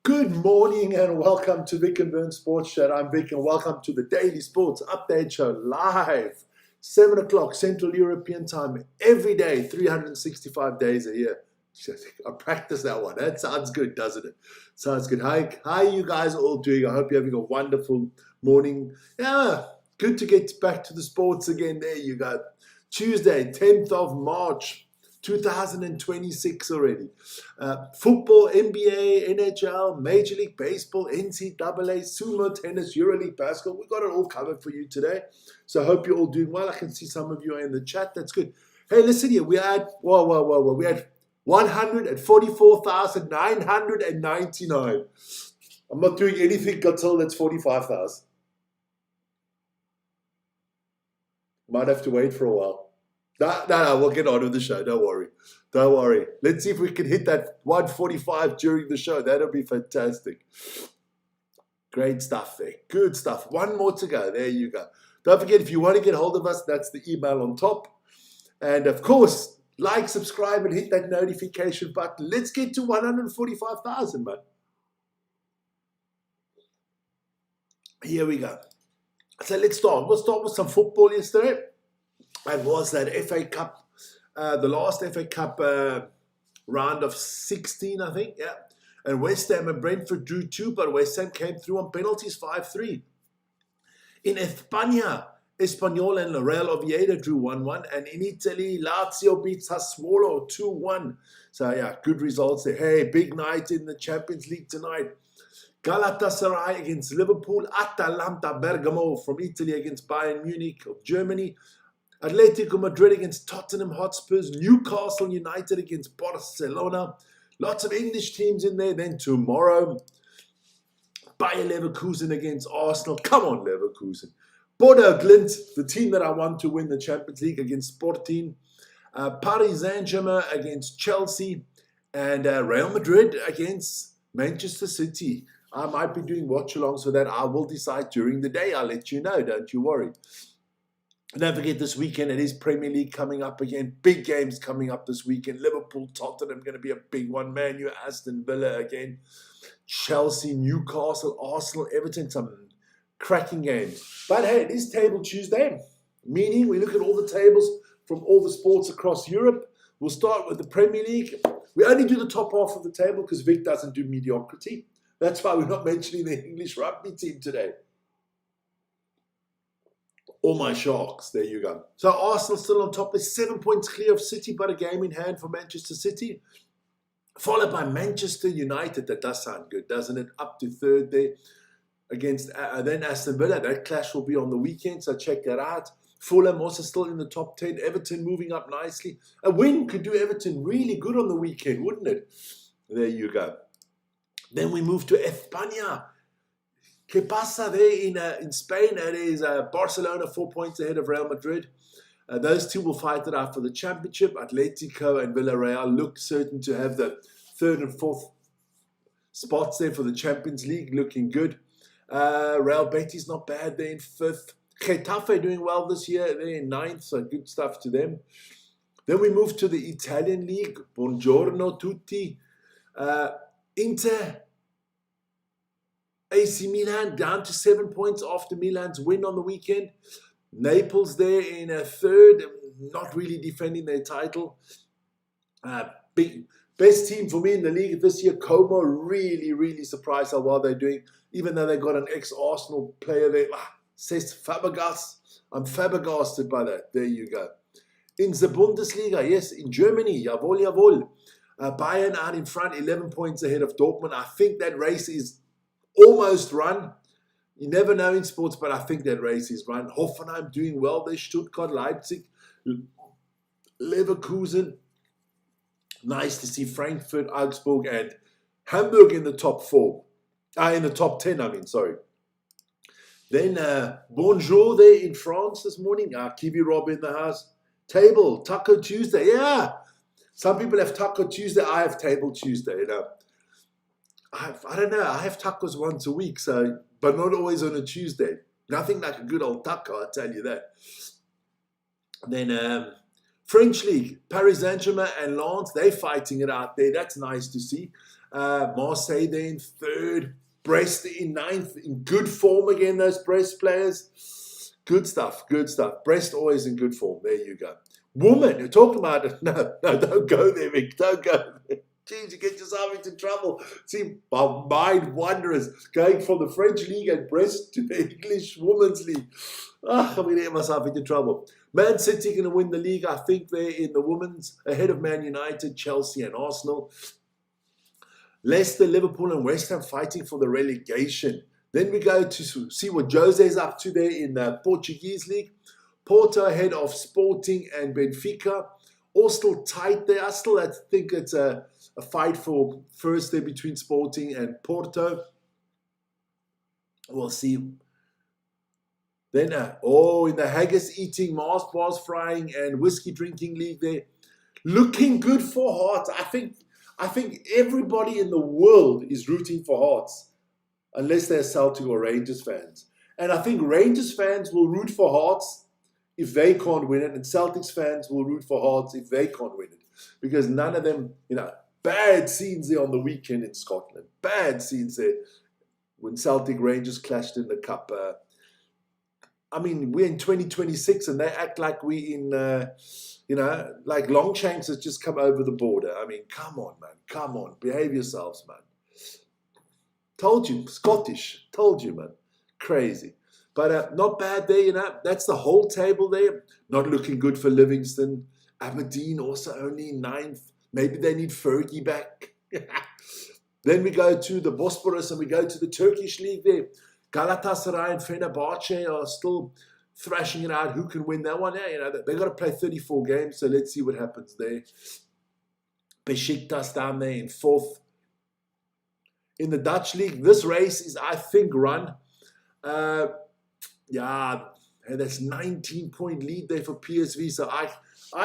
Good morning and welcome to Vic and Burn Sports Chat. I'm Vic and welcome to the Daily Sports Update Show live, 7 o'clock Central European Time, every day, 365 days a year. I practice that one. That sounds good, doesn't it? Sounds good. Hi, how are you guys all doing? I hope you're having a wonderful morning. Yeah, good to get back to the sports again. There you go. Tuesday, 10th of March. 2026 already. Football, NBA, NHL, Major League Baseball, NCAA, sumo, tennis, EuroLeague basketball. We got it all covered for you today. So I hope you're all doing well. I can see some of you are in the chat. That's good. Hey, listen here. We had, we had 144,999. I'm not doing anything until that's 45,000. Might have to wait for a while. No, we'll get on with the show. Don't worry. Let's see if we can hit that 145 during the show. That'll be fantastic. Great stuff there. Good stuff. One more to go. There you go. Don't forget, if you want to get hold of us, that's the email on top. And of course, like, subscribe, and hit that notification button. Let's get to 145,000, man. Here we go. So let's start. We'll start with some football yesterday. And was that FA Cup, the last FA Cup round of 16, I think, yeah. And West Ham and Brentford drew 2, but West Ham came through on penalties 5-3. In España, Espanyol and Real Oviedo drew 1-1, and in Italy, Lazio beat Sassuolo 2-1. So yeah, good results there. Hey, big night in the Champions League tonight. Galatasaray against Liverpool, Atalanta Bergamo from Italy against Bayern Munich of Germany, Atletico Madrid against Tottenham Hotspurs, Newcastle United against Barcelona. Lots of English teams in there. Then tomorrow, Bayer Leverkusen against Arsenal. Come on, Leverkusen. Bodo Glimt, the team that I want to win the Champions League, against Sporting. Paris Saint-Germain against Chelsea. And Real Madrid against Manchester City. I might be doing watch-alongs for that. I will decide during the day. I'll let you know. Don't you worry. Don't forget, this weekend it is Premier League coming up again. Big games coming up this weekend. Liverpool, Tottenham, going to be a big one. Man U, Aston Villa again. Chelsea, Newcastle, Arsenal, Everton. Some cracking games. But hey, it is Table Tuesday, meaning we look at all the tables from all the sports across Europe. We'll start with the Premier League. We only do the top half of the table because Vic doesn't do mediocrity. That's why we're not mentioning the English rugby team today. All my Sharks. There you go. So Arsenal still on top. They're 7 points clear of City, but a game in hand for Manchester City. Followed by Manchester United. That does sound good, doesn't it? Up to third there. Against then Aston Villa. That clash will be on the weekend, so check that out. Fulham also still in the top 10. Everton moving up nicely. A win could do Everton really good on the weekend, wouldn't it? There you go. Then we move to España. ¿Qué pasa there in Spain? It is Barcelona 4 points ahead of Real Madrid. Those two will fight it out for the championship. Atletico and Villarreal look certain to have the third and fourth spots there for the Champions League, looking good. Real Betis not bad, they're in fifth. Getafe doing well this year, they're in ninth, so good stuff to them. Then we move to the Italian League. Buongiorno tutti. Inter, AC Milan down to 7 points after Milan's win on the weekend. Naples there in a third, not really defending their title. Best team for me in the league this year, Como. Really surprised how well they're doing, even though they got an ex-Arsenal player there. Says Fabregas. I'm flabbergasted by that. There you go. In the Bundesliga, yes, in Germany, jawohl. Bayern out in front, 11 points ahead of Dortmund. I think that race is almost run. You never know in sports, but I think that race is run. Hoffenheim doing well there. Stuttgart, Leipzig, Leverkusen. Nice to see Frankfurt, Augsburg, and Hamburg in the top 4. In the top 10, I mean, sorry. Then Bonjour there in France this morning. Kiwi Rob in the house. Table, Taco Tuesday. Yeah. Some people have Taco Tuesday. I have Table Tuesday, you know. I don't know. I have tacos once a week, but not always on a Tuesday. Nothing like a good old taco, I tell you that. Then French League, Paris Saint-Germain and Lens, they're fighting it out there. That's nice to see. Marseille there in third. Brest in ninth. In good form again, those Brest players. Good stuff, good stuff. Brest always in good form. There you go. Woman, you're talking about it. No, don't go there, Vic. Don't go there. Jeez, you get yourself into trouble. See, my mind wanders going from the French league and Brest to the English Women's League. I'm going to get myself into trouble. Man City going to win the league, I think, they're in the women's, ahead of Man United, Chelsea and Arsenal. Leicester, Liverpool and West Ham fighting for the relegation. Then we go to see what Jose's up to there in the Portuguese league. Porto ahead of Sporting and Benfica. All still tight there. I think it's a fight for first there between Sporting and Porto. We'll see. Then, in the haggis eating, Mars bars frying and whiskey drinking league there. Looking good for Hearts. I think everybody in the world is rooting for Hearts, unless they're Celtic or Rangers fans. And I think Rangers fans will root for Hearts if they can't win it, and Celtics fans will root for Hearts if they can't win it. Because none of them, bad scenes there on the weekend in Scotland. Bad scenes there when Celtic Rangers clashed in the cup. We're in 2026 and they act like we in, like Longshanks has just come over the border. Come on, man. Come on. Behave yourselves, man. Told you. Scottish. Told you, man. Crazy. But not bad there, That's the whole table there. Not looking good for Livingston. Aberdeen also only ninth. Maybe they need Fergie back. Then we go to the Bosporus and we go to the Turkish league there. Galatasaray and Fenerbahce are still thrashing it out. Who can win that one? They've got to play 34 games, so let's see what happens there. Besiktas down there in fourth. In the Dutch league, this race is, I think, run. That's 19-point lead there for PSV. So I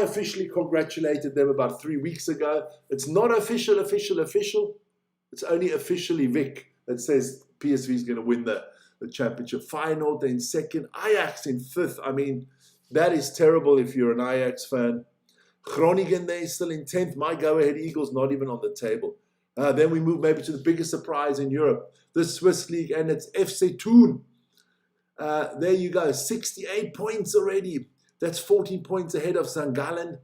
officially congratulated them about 3 weeks ago. It's not official. It's only officially Vic that says PSV is going to win the championship. Feyenoord in second. Ajax in fifth. That is terrible if you're an Ajax fan. Groningen there is still in 10th. My go-ahead Eagles not even on the table. Then we move maybe to the biggest surprise in Europe, the Swiss league, and it's FC Thun. There you go, 68 points already. That's 14 points ahead of St. Gallen.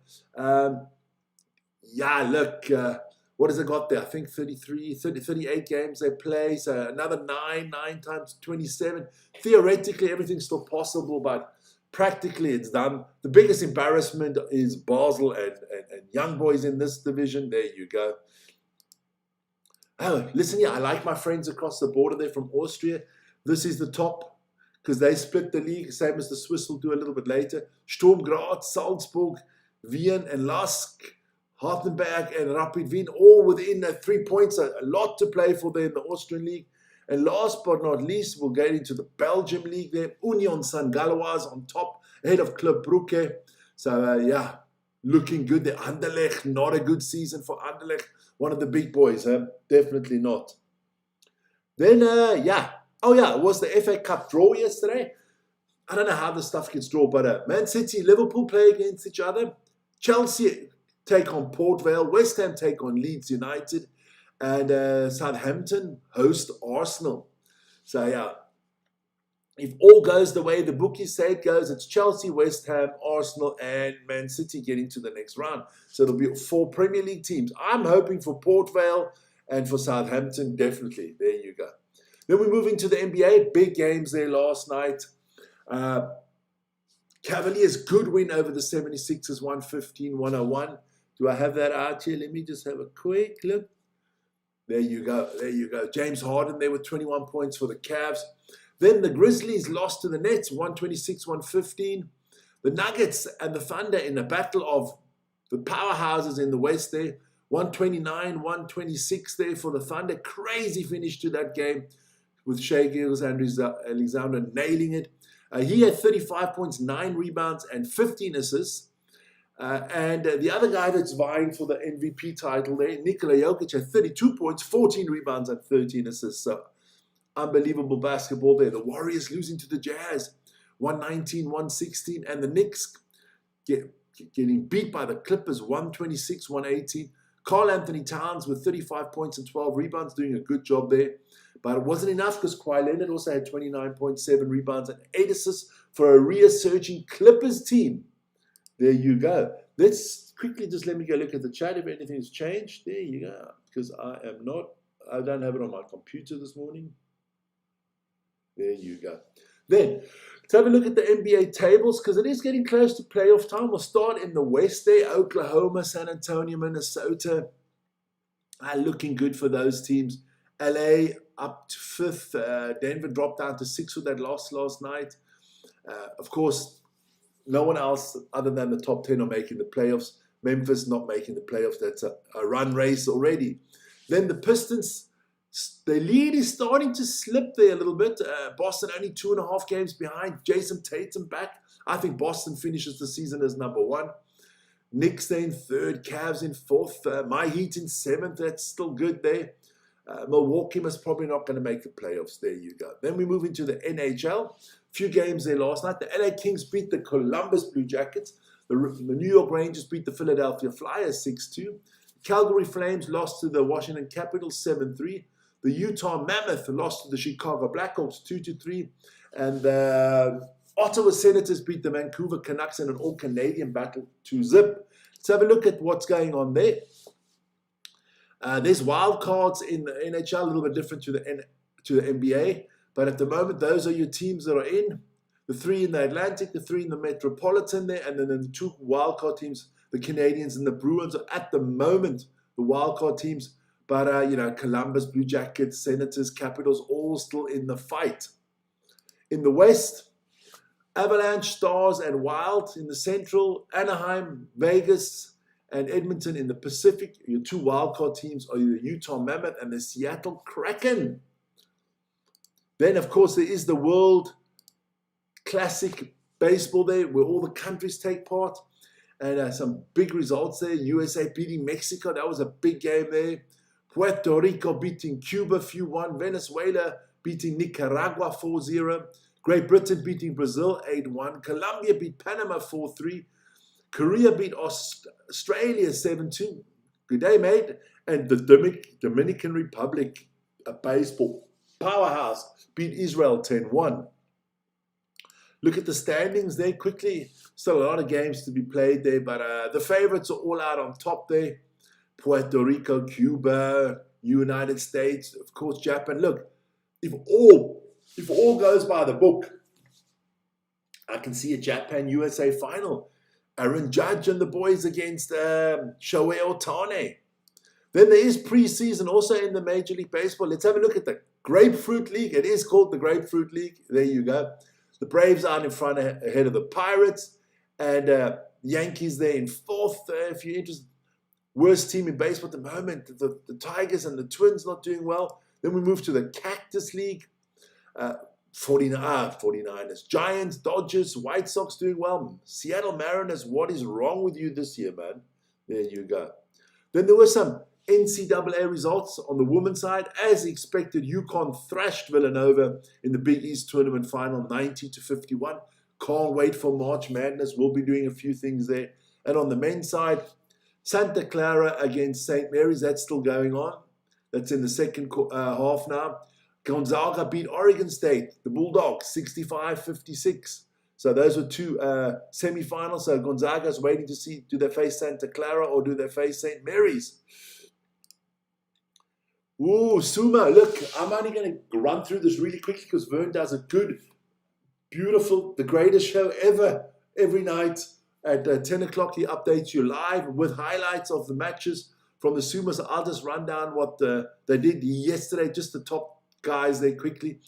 What has it got there? I think 38 games they play. So another 9 times 27. Theoretically, everything's still possible, but practically it's done. The biggest embarrassment is Basel and Young Boys in this division. There you go. Oh, listen here, I like my friends across the border there from Austria. This is the top, because they split the league, same as the Swiss will do a little bit later. Sturm Graz, Salzburg, Wien and Lask, Hartenberg and Rapid Wien, all within 3 points. A lot to play for there in the Austrian league. And last but not least, we'll get into the Belgium league there. Union Saint-Galois on top, ahead of Club Brugge. So, looking good there. Anderlecht, not a good season for Anderlecht. One of the big boys, definitely not. Then, it was the FA Cup draw yesterday. I don't know how this stuff gets drawn, but Man City, Liverpool play against each other. Chelsea take on Port Vale. West Ham take on Leeds United. And Southampton host Arsenal. So, if all goes the way the bookies say it goes, it's Chelsea, West Ham, Arsenal, and Man City getting to the next round. So it'll be 4 Premier League teams. I'm hoping for Port Vale and for Southampton, definitely. There you go. Then we move into the NBA. Big games there last night. Cavaliers, good win over the 76ers, 115-101. Do I have that out here? Let me just have a quick look. There you go. James Harden there with 21 points for the Cavs. Then the Grizzlies lost to the Nets, 126-115. The Nuggets and the Thunder in a battle of the powerhouses in the West there, 129-126 there for the Thunder. Crazy finish to that game with Shai Gilgeous-Alexander nailing it. He had 35 points, 9 rebounds, and 15 assists. And the other guy that's vying for the MVP title there, Nikola Jokic, had 32 points, 14 rebounds, and 13 assists. So, unbelievable basketball there. The Warriors losing to the Jazz, 119-116. And the Knicks getting beat by the Clippers, 126-118. Karl Anthony Towns with 35 points and 12 rebounds, doing a good job there. But it wasn't enough because Kawhi Leonard also had 29.7 rebounds and 8 assists for a resurging Clippers team. There you go. Let's quickly just let me go look at the chat if anything's changed. There you go. Because I don't have it on my computer this morning. There you go. Then, let's have a look at the NBA tables because it is getting close to playoff time. We'll start in the West there. Oklahoma, San Antonio, Minnesota are looking good for those teams. LA up to 5th. Denver dropped down to 6th with that loss last night. Of course, no one else other than the top 10 are making the playoffs. Memphis not making the playoffs. That's a run race already. Then the Pistons, the lead is starting to slip there a little bit. Boston only 2.5 games behind. Jason Tatum back. I think Boston finishes the season as number 1. Knicks in 3rd. Cavs in 4th. My Heat in 7th. That's still good there. Milwaukee was probably not going to make the playoffs. There you go. Then we move into the NHL. Few games there last night. The LA Kings beat the Columbus Blue Jackets. The New York Rangers beat the Philadelphia Flyers 6-2. Calgary Flames lost to the Washington Capitals 7-3. The Utah Mammoth lost to the Chicago Blackhawks 2-3. And the Ottawa Senators beat the Vancouver Canucks in an all-Canadian battle 2-0. Let's have a look at what's going on there. There's wild cards in the NHL, a little bit different to the NBA. But at the moment, those are your teams that are in. The 3 in the Atlantic, the 3 in the Metropolitan there, and then the 2 wildcard teams, the Canadians and the Bruins, are at the moment the wildcard teams. But, Columbus, Blue Jackets, Senators, Capitals, all still in the fight. In the West, Avalanche, Stars, and Wild in the Central, Anaheim, Vegas, and Edmonton in the Pacific. Your 2 wildcard teams are the Utah Mammoth and the Seattle Kraken. Then, of course, there is the World Classic Baseball there, where all the countries take part. And some big results there. USA beating Mexico. That was a big game there. Puerto Rico beating Cuba 4-1. Venezuela beating Nicaragua 4-0. Great Britain beating Brazil 8-1. Colombia beat Panama 4-3. Korea beat Australia 7-2. Good day, mate. And the Dominican Republic, a baseball powerhouse, beat Israel 10-1. Look at the standings there quickly. Still a lot of games to be played there, but the favorites are all out on top there. Puerto Rico, Cuba, United States, of course, Japan. Look, if all goes by the book, I can see a Japan-USA final. Aaron Judge and the boys against Shohei Ohtani. Then there is preseason also in the Major League Baseball. Let's have a look at the Grapefruit League. It is called the Grapefruit League. There you go. The Braves are in front ahead of the Pirates. And Yankees there in 4th. If you're interested, worst team in baseball at the moment. The Tigers and the Twins not doing well. Then we move to the Cactus League. 49ers, Giants, Dodgers, White Sox doing well. Seattle Mariners, what is wrong with you this year, man? There you go. Then there were some NCAA results on the women's side. As expected, UConn thrashed Villanova in the Big East Tournament Final 90-51. Can't wait for March Madness. We'll be doing a few things there. And on the men's side, Santa Clara against St. Mary's. That's still going on. That's in the second half now. Gonzaga beat Oregon State, the Bulldogs, 65-56. So those were 2 semifinals. So Gonzaga's waiting to see, do they face Santa Clara or do they face St. Mary's? Ooh, Sumo. Look, I'm only going to run through this really quickly because Vern does a good, beautiful, the greatest show ever every night at 10 o'clock. He updates you live with highlights of the matches from the Sumo. So I'll just run down what they did yesterday, just the top guys there quickly,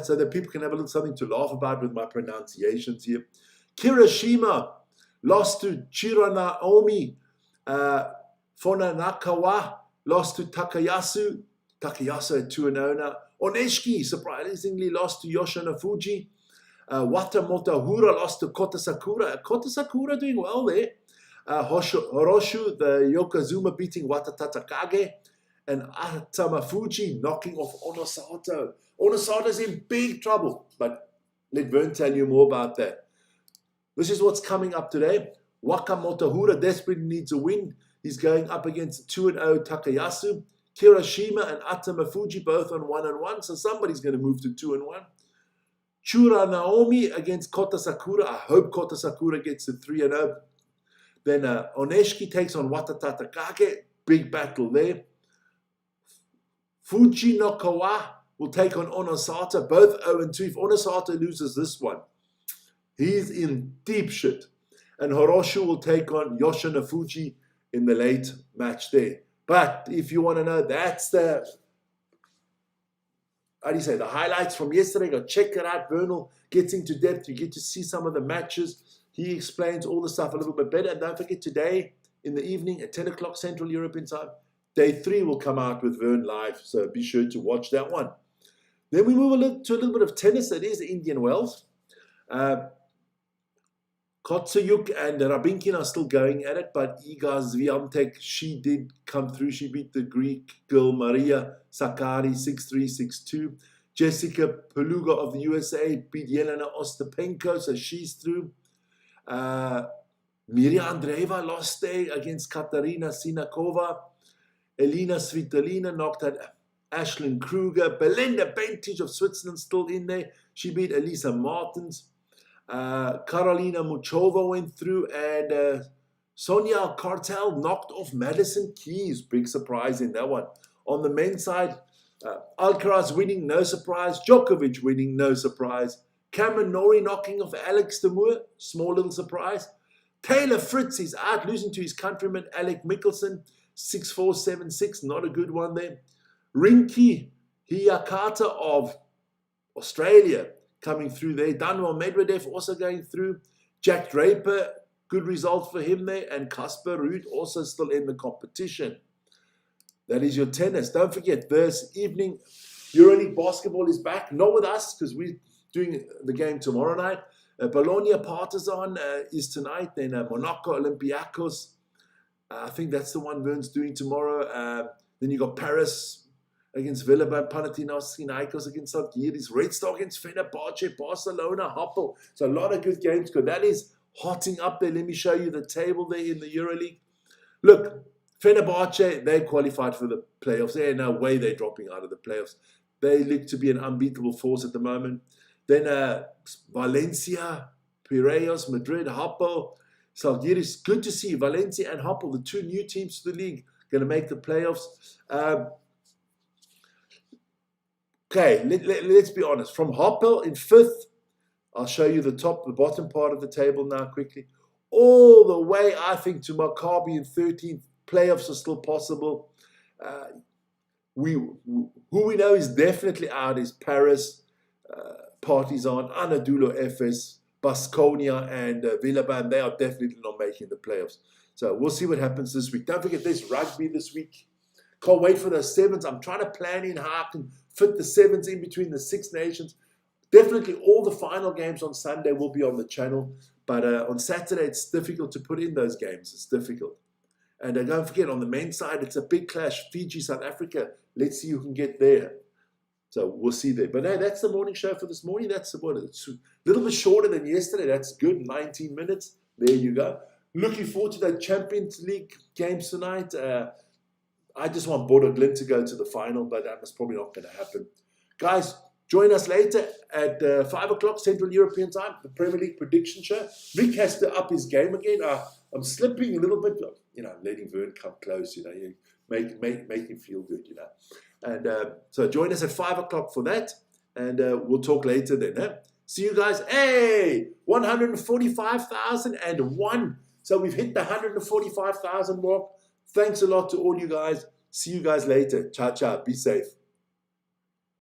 so that people can have a little something to laugh about with my pronunciations here. Kirishima lost to Chiranaomi. Fonanakawa lost to Takayasu. Takayasu at 2-0 now. Oneshiki surprisingly lost to Yoshino Fuji. Wata Motahura lost to Kota Sakura. Kota Sakura doing well there. Horoshu, the Yokozuna beating Wata Tatakage. And Atama Fuji knocking off Onosato. Onosato's in big trouble, but let Vern tell you more about that. This is what's coming up today. Waka Motahura desperately needs a win. He's going up against 2-0 Takayasu. Kirashima and Atamafuji both on 1-1, so somebody's going to move to 2-1. Chura Naomi against Kota Sakura. I hope Kota Sakura gets to 3-0. Then Oneshiki takes on Watatata Kage. Big battle there. Fuji no Kawa will take on Onosata. Both 0-2. If Onosata loses this one, he's in deep shit. And Horoshu will take on Yoshino Fuji in the late match there. But if you want to know, that's the, the highlights from yesterday. Go check it out. Vernal gets into depth. You get to see some of the matches. He explains all the stuff a little bit better. And don't forget, today in the evening at 10 o'clock Central European time, Day 3 will come out with Vern live. So be sure to watch that one. Then we move to a little bit of tennis. That is Indian Wells. Kotsuyuk and Rabinkin are still going at it, but Iga Swiatek, she did come through. She beat the Greek girl Maria Sakkari 6-3, 6-2. Jessica Peluga of the USA beat Yelena Ostapenko, so she's through. Miria Andreeva lost there against Katarina Sinakova. Elina Svitolina knocked out Ashlyn Kruger. Belinda Bencic of Switzerland still in there. She beat Elisa Martins. Karolina Muchova went through, and Sonia Kartel knocked off Madison Keys. Big surprise in that one. On the men's side, Alcaraz winning, no surprise. Djokovic winning, no surprise. Cameron Norrie knocking off Alex de Moor, small little surprise. Taylor Fritz is out, losing to his countryman Alec Mickelson, 6-4, 7-6, not a good one there. Rinky Hiyakata of Australia coming through there. Daniil Medvedev also going through. Jack Draper, good result for him there. And Casper Ruud also still in the competition. That is your tennis. Don't forget, this evening, EuroLeague basketball is back. Not with us, because we're doing the game tomorrow night. Bologna Partizan is tonight. Then Monaco Olympiacos. I think that's the one Vern's doing tomorrow. Then you got Paris against Villeurbanne, Panathinaikos against Zalgiris, Red Star against Fenerbahce, Barcelona, Hapoel. So a lot of good games. Because that is hotting up there. Let me show you the table there in the EuroLeague. Look, Fenerbahce, they qualified for the playoffs. There's no way they're dropping out of the playoffs. They look to be an unbeatable force at the moment. Then Valencia, Piraeus, Madrid, Hapoel, Zalgiris. Good to see Valencia and Hapoel, the two new teams to the league, going to make the playoffs. Okay, let's be honest. From Hapoel in 5th, I'll show you the bottom part of the table now quickly. All the way, I think, to Maccabi in 13th. Playoffs are still possible. Who we know is definitely out is Paris, Partizan, Anadolu Efes, Baskonia, and Villeurbanne. They are definitely not making the playoffs. So we'll see what happens this week. Don't forget, there's rugby this week. Can't wait for those sevens. I'm trying to plan in how I can fit the sevens in between the Six Nations. Definitely all the final games on Sunday will be on the channel. But on Saturday, it's difficult to put in those games. It's difficult. And don't forget, on the men's side, it's a big clash. Fiji, South Africa. Let's see who can get there. So we'll see there. But that's the morning show for this morning. That's about it. It's a little bit shorter than yesterday. That's good. 19 minutes. There you go. Looking forward to the Champions League games tonight. I just want Bodo Glimt to go to the final, but that's probably not going to happen. Guys, join us later at 5 o'clock Central European time, the Premier League prediction show. Vic has to up his game again. I'm slipping a little bit, letting Vern come close, make him feel good, And so join us at 5 o'clock for that, and we'll talk later then. Huh? See you guys. Hey, 145,001. So we've hit the 145,000 mark. Thanks a lot to all you guys. See you guys later. Ciao, ciao. Be safe.